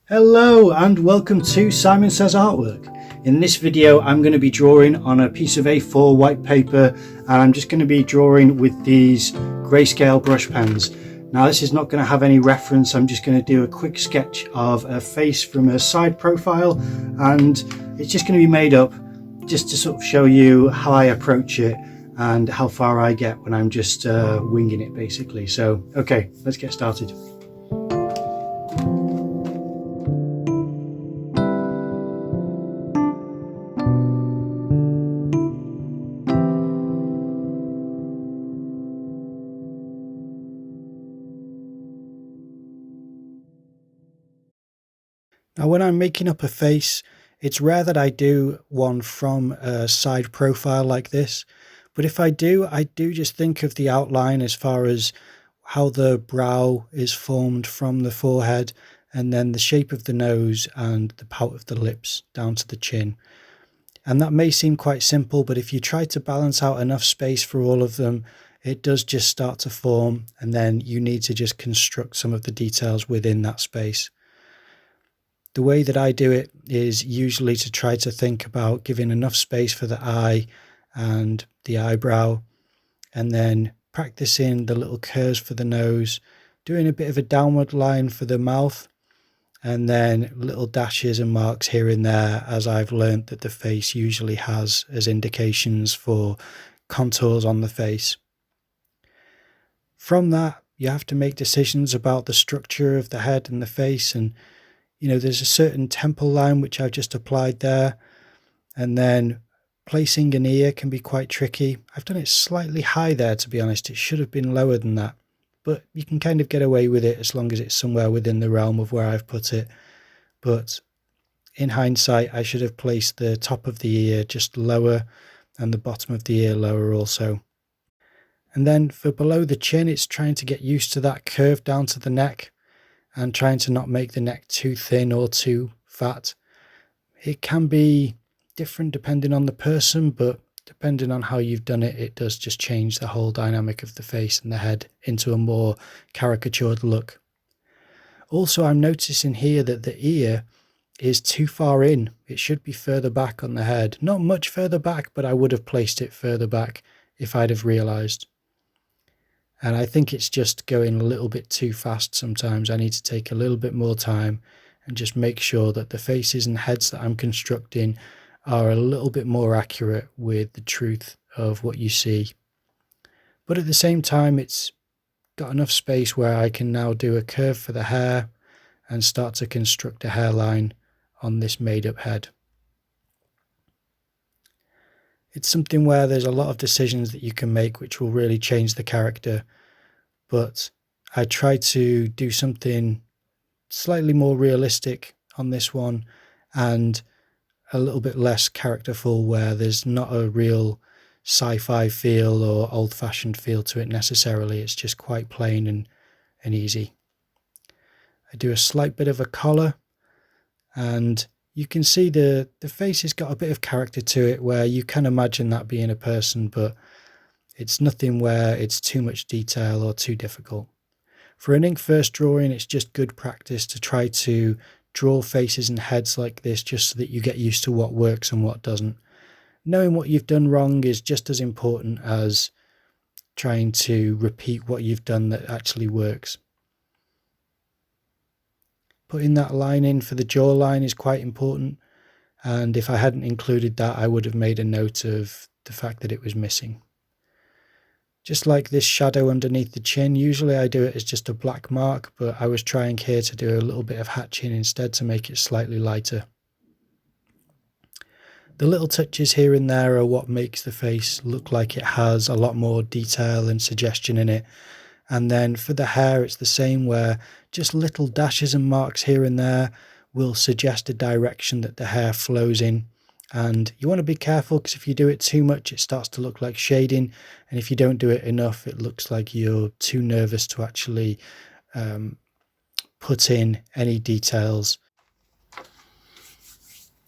Hello and welcome to Simon Says Artwork. In this video I'm going to be drawing on a piece of A4 white paper, and I'm just going to be drawing with these grayscale brush pens. Now this is not going to have any reference, I'm just going to do a quick sketch of a face from a side profile, and it's just going to be made up just to sort of show you how I approach it and how far I get when I'm just winging it basically. So okay, let's get started. Now when I'm making up a face, it's rare that I do one from a side profile like this, but if I do just think of the outline as far as how the brow is formed from the forehead, and then the shape of the nose and the pout of the lips down to the chin. And that may seem quite simple, but if you try to balance out enough space for all of them, it does just start to form, and then you need to just construct some of the details within that space. The way that I do it is usually to try to think about giving enough space for the eye and the eyebrow, and then practicing the little curves for the nose, doing a bit of a downward line for the mouth, and then little dashes and marks here and there, as I've learned that the face usually has as indications for contours on the face. From that, you have to make decisions about the structure of the head and the face, and there's a certain temple line which I've just applied there, and then placing an ear can be quite tricky. I've done it slightly high there, to be honest. It should have been lower than that, but you can kind of get away with it as long as it's somewhere within the realm of where I've put it. But in hindsight, I should have placed the top of the ear just lower and the bottom of the ear lower also. And then for below the chin, it's trying to get used to that curve down to the neck, and trying to not make the neck too thin or too fat. It can be different depending on the person, but depending on how you've done it, it does just change the whole dynamic of the face and the head into a more caricatured look. Also, I'm noticing here that the ear is too far in. It should be further back on the head. Not much further back, but I would have placed it further back if I'd have realised. And I think it's just going a little bit too fast sometimes. I need to take a little bit more time and just make sure that the faces and heads that I'm constructing are a little bit more accurate with the truth of what you see. But at the same time, it's got enough space where I can now do a curve for the hair and start to construct a hairline on this made-up head. It's something where there's a lot of decisions that you can make which will really change the character, but I try to do something slightly more realistic on this one and a little bit less characterful, where there's not a real sci-fi feel or old-fashioned feel to it necessarily. It's just quite plain and easy. I do a slight bit of a collar, and you can see the face has got a bit of character to it, where you can imagine that being a person, but it's nothing where it's too much detail or too difficult. For an ink first drawing, it's just good practice to try to draw faces and heads like this, just so that you get used to what works and what doesn't. Knowing what you've done wrong is just as important as trying to repeat what you've done that actually works. Putting that line in for the jawline is quite important, and if I hadn't included that, I would have made a note of the fact that it was missing. Just like this shadow underneath the chin, usually I do it as just a black mark, but I was trying here to do a little bit of hatching instead to make it slightly lighter. The little touches here and there are what makes the face look like it has a lot more detail and suggestion in it. And then for the hair, it's the same, where just little dashes and marks here and there will suggest a direction that the hair flows in. And you want to be careful, because if you do it too much, it starts to look like shading. And if you don't do it enough, it looks like you're too nervous to actually put in any details.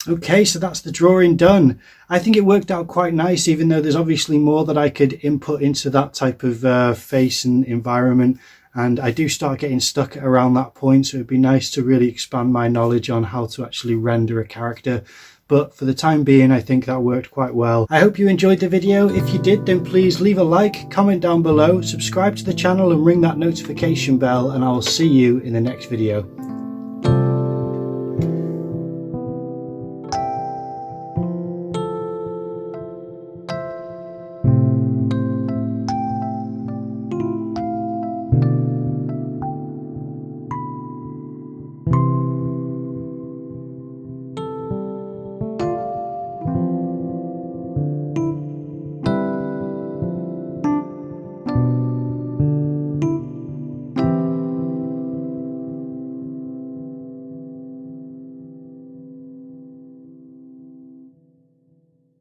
Okay, so that's the drawing done. I think it worked out quite nice, even though there's obviously more that I could input into that type of face and environment. and I do start getting stuck around that point, so it'd be nice to really expand my knowledge on how to actually render a character. But for the time being, I think that worked quite well. I hope you enjoyed the video. If you did, then please leave a like, comment down below, subscribe to the channel and ring that notification bell, and I will see you in the next video.